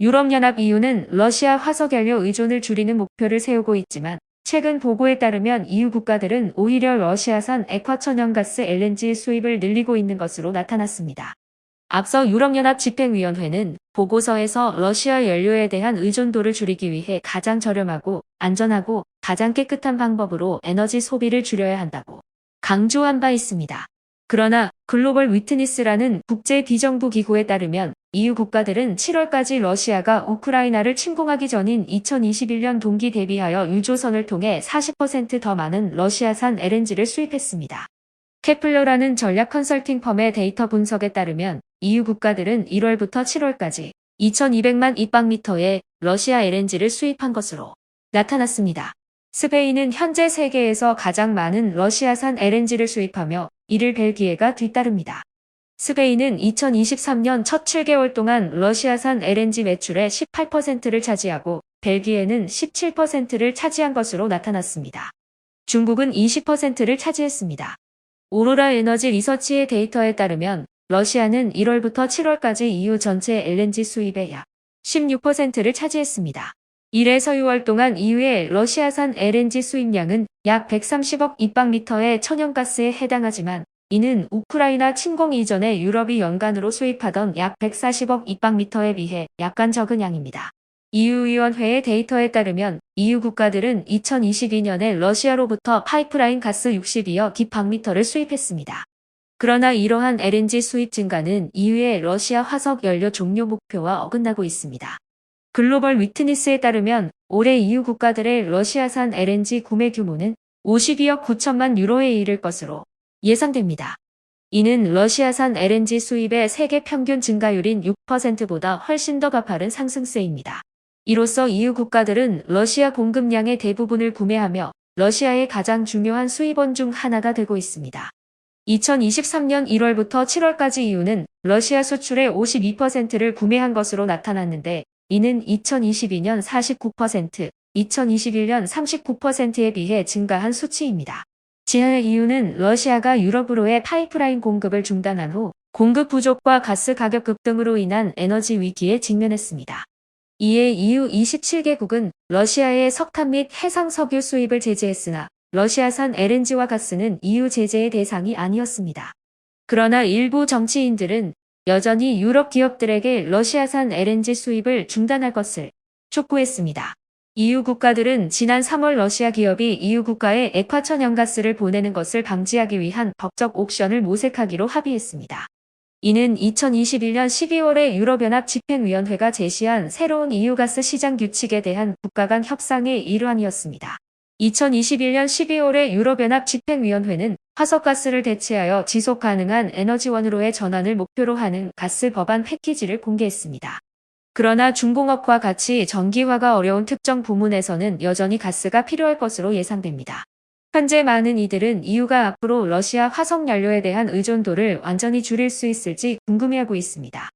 유럽연합 EU는 러시아 화석연료 의존을 줄이는 목표를 세우고 있지만 최근 보고에 따르면 EU 국가들은 오히려 러시아산 액화천연가스 LNG 수입을 늘리고 있는 것으로 나타났습니다. 앞서 유럽연합 집행위원회는 보고서에서 러시아 연료에 대한 의존도를 줄이기 위해 가장 저렴하고 안전하고 가장 깨끗한 방법으로 에너지 소비를 줄여야 한다고 강조한 바 있습니다. 그러나 글로벌 위트니스라는 국제 비정부 기구에 따르면 EU 국가들은 7월까지 러시아가 우크라이나를 침공하기 전인 2021년 동기 대비하여 유조선을 통해 40% 더 많은 러시아산 LNG를 수입했습니다. 케플러라는 전략 컨설팅 펌의 데이터 분석에 따르면 EU 국가들은 1월부터 7월까지 2200만 입방미터의 러시아 LNG를 수입한 것으로 나타났습니다. 스페인은 현재 세계에서 가장 많은 러시아산 LNG를 수입하며 이를 벨기에가 뒤따릅니다. 스페인은 2023년 첫 7개월 동안 러시아산 LNG 매출의 18%를 차지하고 벨기에는 17%를 차지한 것으로 나타났습니다. 중국은 20%를 차지했습니다. 오로라 에너지 리서치의 데이터에 따르면 러시아는 1월부터 7월까지 EU 전체 LNG 수입의 약 16%를 차지했습니다. 1에서 6월 동안 EU의 러시아산 LNG 수입량은 약 130억 입방미터의 천연가스에 해당하지만 이는 우크라이나 침공 이전에 유럽이 연간으로 수입하던 약 140억 입방미터에 비해 약간 적은 양입니다. EU위원회의 데이터에 따르면 EU 국가들은 2022년에 러시아로부터 파이프라인 가스 62억 기방미터를 수입했습니다. 그러나 이러한 LNG 수입 증가는 EU의 러시아 화석 연료 종료 목표와 어긋나고 있습니다. 글로벌 위트니스에 따르면 올해 EU 국가들의 러시아산 LNG 구매 규모는 52억 9천만 유로에 이를 것으로 예상됩니다. 이는 러시아산 LNG 수입의 세계 평균 증가율인 6%보다 훨씬 더 가파른 상승세입니다. 이로써 EU 국가들은 러시아 공급량의 대부분을 구매하며 러시아의 가장 중요한 수입원 중 하나가 되고 있습니다. 2023년 1월부터 7월까지 EU는 러시아 수출의 52%를 구매한 것으로 나타났는데 이는 2022년 49%, 2021년 39%에 비해 증가한 수치입니다. 지난해 EU는 러시아가 유럽으로의 파이프라인 공급을 중단한 후 공급 부족과 가스 가격 급등으로 인한 에너지 위기에 직면했습니다. 이에 EU 27개국은 러시아의 석탄 및 해상 석유 수입을 제재했으나 러시아산 LNG와 가스는 EU 제재의 대상이 아니었습니다. 그러나 일부 정치인들은 여전히 유럽 기업들에게 러시아산 LNG 수입을 중단할 것을 촉구했습니다. EU 국가들은 지난 3월 러시아 기업이 EU 국가에 액화천연가스를 보내는 것을 방지하기 위한 법적 옵션을 모색하기로 합의했습니다. 이는 2021년 12월에 유럽연합 집행위원회가 제시한 새로운 EU 가스 시장 규칙에 대한 국가 간 협상의 일환이었습니다. 2021년 12월에 유럽연합 집행위원회는 화석가스를 대체하여 지속가능한 에너지원으로의 전환을 목표로 하는 가스 법안 패키지를 공개했습니다. 그러나 중공업과 같이 전기화가 어려운 특정 부문에서는 여전히 가스가 필요할 것으로 예상됩니다. 현재 많은 이들은 EU가 앞으로 러시아 화석연료에 대한 의존도를 완전히 줄일 수 있을지 궁금해하고 있습니다.